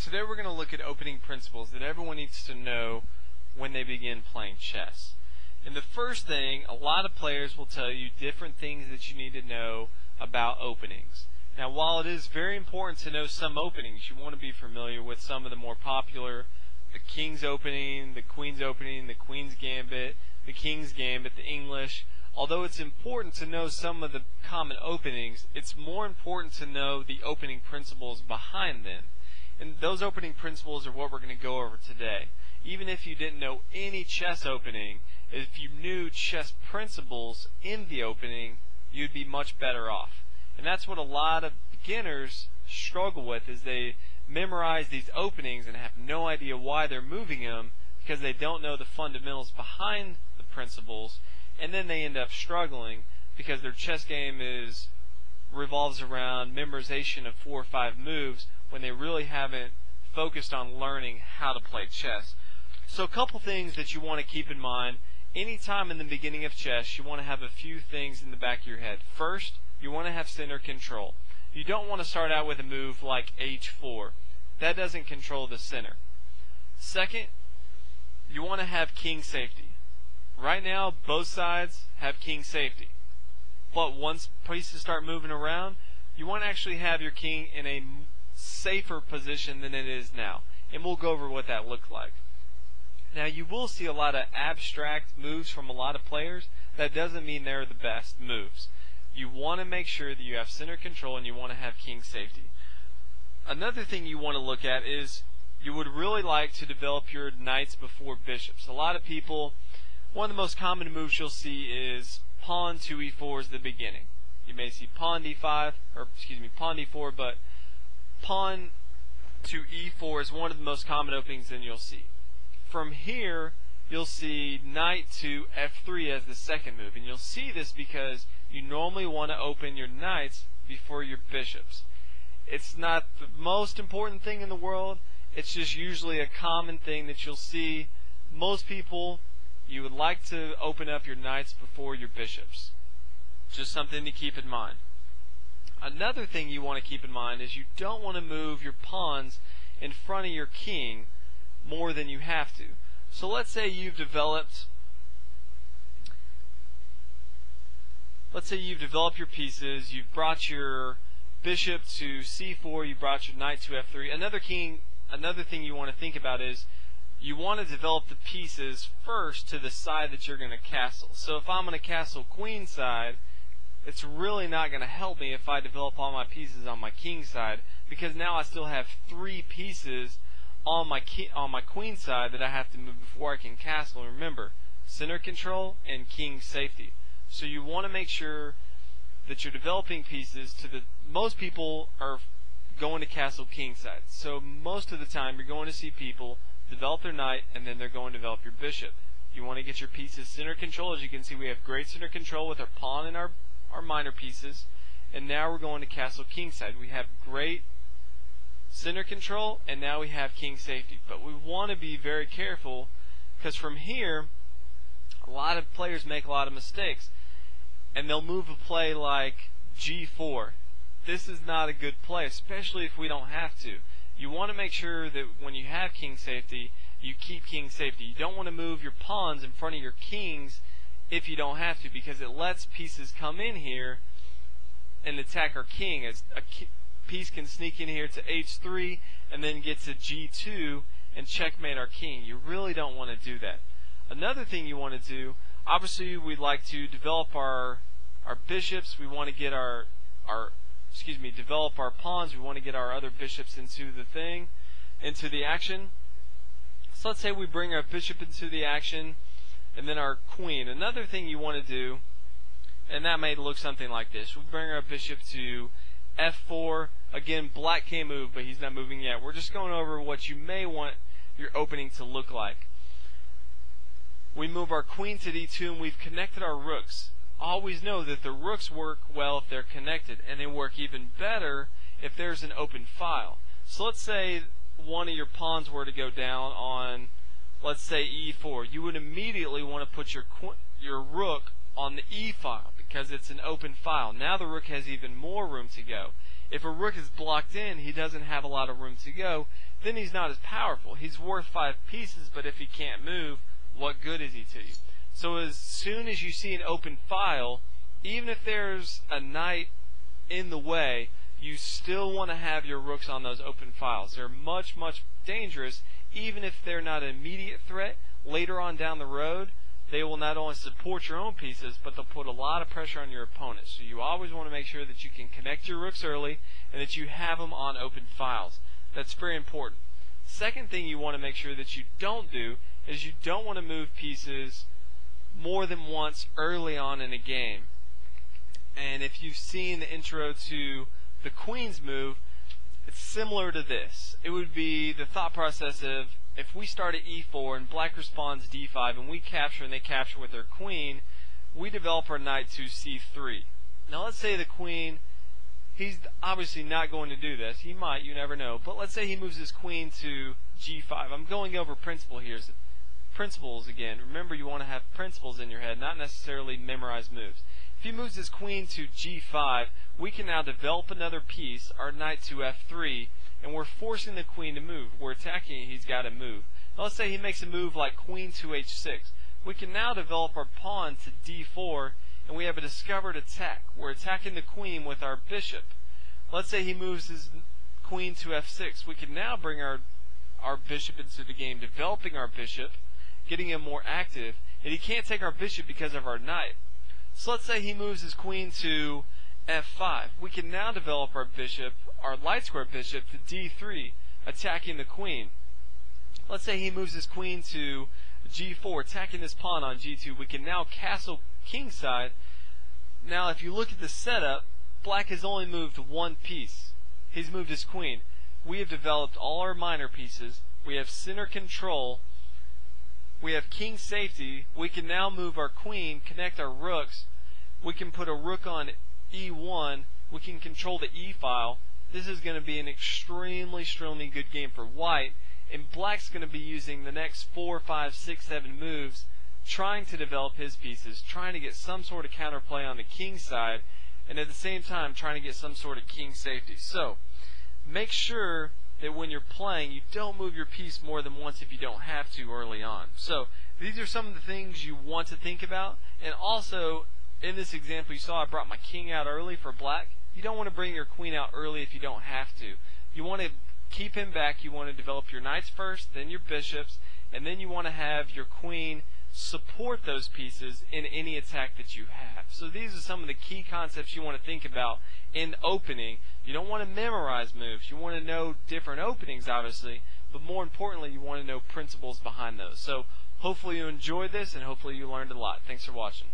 Today we're going to look at opening principles that everyone needs to know when they begin playing chess. And the first thing, a lot of players will tell you different things that you need to know about openings. Now, while it is very important to know some openings, you want to be familiar with some of the more popular, the King's opening, the Queen's opening, the Queen's Gambit, the King's Gambit, the English. Although it's important to know some of the common openings, it's more important to know the opening principles behind them. And those opening principles are what we're going to go over today. Even if you didn't know any chess opening, if you knew chess principles in the opening, you'd be much better off. And that's what a lot of beginners struggle with, is they memorize these openings and have no idea why they're moving them because they don't know the fundamentals behind the principles, and then they end up struggling because their chess game revolves around memorization of 4 or 5 moves when they really haven't focused on learning how to play chess. So a couple things that you want to keep in mind. Anytime in the beginning of chess, you want to have a few things in the back of your head. First, you want to have center control. You don't want to start out with a move like h4. That doesn't control the center. Second, you want to have king safety. Right now, both sides have king safety. But once pieces start moving around, you want to actually have your king in a safer position than it is now. And we'll go over what that looks like. Now, you will see a lot of abstract moves from a lot of players. That doesn't mean they're the best moves. You want to make sure that you have center control and you want to have king safety. Another thing you want to look at is you would really like to develop your knights before bishops. A lot of people, one of the most common moves you'll see is pawn to e4 is the beginning. You may see pawn d5, or excuse me, pawn d4, but pawn to e4 is one of the most common openings that you'll see. From here, you'll see knight to f3 as the second move, and you'll see this because you normally want to open your knights before your bishops. It's not the most important thing in the world, it's just usually a common thing that you'll see. Most people, you would like to open up your knights before your bishops. Just something to keep in mind. Another thing you want to keep in mind is you don't want to move your pawns in front of your king more than you have to. So let's say you've developed your pieces, you've brought your bishop to c4, you brought your knight to f3. Another thing you want to think about is you want to develop the pieces first to the side that you're going to castle. So if I'm going to castle queen side, it's really not going to help me if I develop all my pieces on my king side, because now I still have 3 pieces on my queen side that I have to move before I can castle. And remember, center control and king safety. So you want to make sure that you're developing pieces to the... Most people are going to castle king side. So most of the time you're going to see people develop their knight and then they're going to develop your bishop. You want to get your pieces center control. As you can see, we have great center control with our pawn and our minor pieces. And now we're going to castle king side. We have great center control, and now we have king safety. But we want to be very careful, because from here, a lot of players make a lot of mistakes, and they'll move a play like g4. This is not a good play, especially if we don't have to. You want to make sure that when you have king safety, you keep king safety. You don't want to move your pawns in front of your kings if you don't have to, because it lets pieces come in here and attack our king. As a piece can sneak in here to h3 and then get to g2 and checkmate our king. You really don't want to do that. Another thing you want to do, obviously we'd like to develop our bishops. We want to get develop our pawns. We want to get our other bishops into the action. So let's say we bring our bishop into the action and then our queen. Another thing you want to do, and that may look something like this. We bring our bishop to f4. Again, black can't move, but he's not moving yet. We're just going over what you may want your opening to look like. We move our queen to d2, and we've connected our rooks. Always know that the rooks work well if they're connected, and they work even better if there's an open file. So let's say one of your pawns were to go down on, let's say, e4. You would immediately want to put your rook on the e file because it's an open file. Now the rook has even more room to go. If a rook is blocked in, he doesn't have a lot of room to go, then he's not as powerful. He's worth 5 pieces, but if he can't move, what good is he to you? So as soon as you see an open file, even if there's a knight in the way, you still want to have your rooks on those open files. They're much, much dangerous, even if they're not an immediate threat. Later on down the road, they will not only support your own pieces, but they'll put a lot of pressure on your opponent. So you always want to make sure that you can connect your rooks early and that you have them on open files. That's very important. Second thing you want to make sure that you don't do is you don't want to move pieces more than once early on in a game. And if you've seen the intro to the Queen's move, it's similar to this. It would be the thought process of, if we start at e4 and black responds d5 and we capture and they capture with their queen, we develop our knight to c3. Now let's say the queen, he's obviously not going to do this. He might, you never know. But let's say he moves his queen to g5. I'm going over principles again. Remember, you want to have principles in your head, not necessarily memorize moves. If he moves his queen to g5, we can now develop another piece, our knight to f3, and we're forcing the queen to move. We're attacking, he's got to move. Now let's say he makes a move like queen to h6. We can now develop our pawn to d4, and we have a discovered attack. We're attacking the queen with our bishop. Let's say he moves his queen to f6. We can now bring our bishop into the game, developing our bishop, getting him more active, and he can't take our bishop because of our knight. So let's say he moves his queen to f5. We can now develop our bishop, our light square bishop, to d3, attacking the queen. Let's say he moves his queen to g4, attacking this pawn on g2. We can now castle kingside. Now if you look at the setup, black has only moved one piece. He's moved his queen. We have developed all our minor pieces. We have center control. We have king safety. We can now move our queen, connect our rooks. We can put a rook on e1. We can control the e file. This is going to be an extremely good game for white. And black's going to be using the next 4, 5, 6, 7 moves, trying to develop his pieces, trying to get some sort of counterplay on the king side, and at the same time trying to get some sort of king safety. So make sure that when you're playing, you don't move your piece more than once if you don't have to early on. So these are some of the things you want to think about. And also, in this example you saw, I brought my king out early for black. You don't want to bring your queen out early if you don't have to. You want to keep him back. You want to develop your knights first, then your bishops, and then you want to have your queen support those pieces in any attack that you have. So these are some of the key concepts you want to think about in opening. You don't want to memorize moves. You want to know different openings, obviously, but more importantly, you want to know principles behind those. So hopefully you enjoyed this, and hopefully you learned a lot. Thanks for watching.